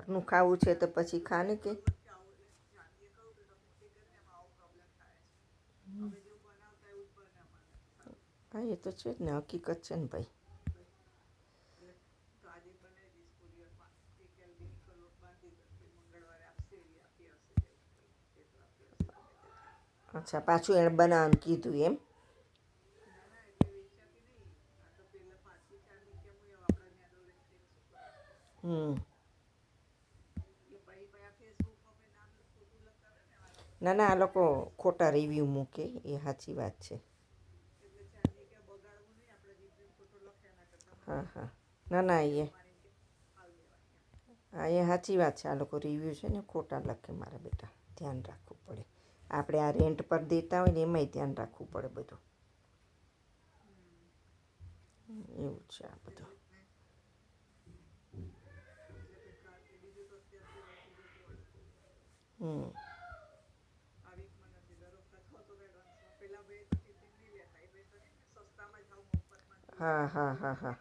ઘરનું ખાવું છે તો પછી ખા ને કે હા એ તો છે જ ને, હકીકત છે ને ભાઈ. અચ્છા, પાછું એણે બનાવવાનું કીધું એમ? હમ. ના ના, આ લોકો ખોટા રિવ્યૂ મૂકે એ સાચી વાત છે. હા હા, ના ના હા એ સાચી વાત છે. આ લોકો રિવ્યૂ છે ને ખોટા લખે મારા બેટા, ધ્યાન રાખવું પડે. આપણે આ રેન્ટ પર દેતા હોય ને એમાંય ધ્યાન રાખવું પડે બધું. એવું છે આ બધું. હમ. હા હા હા હા.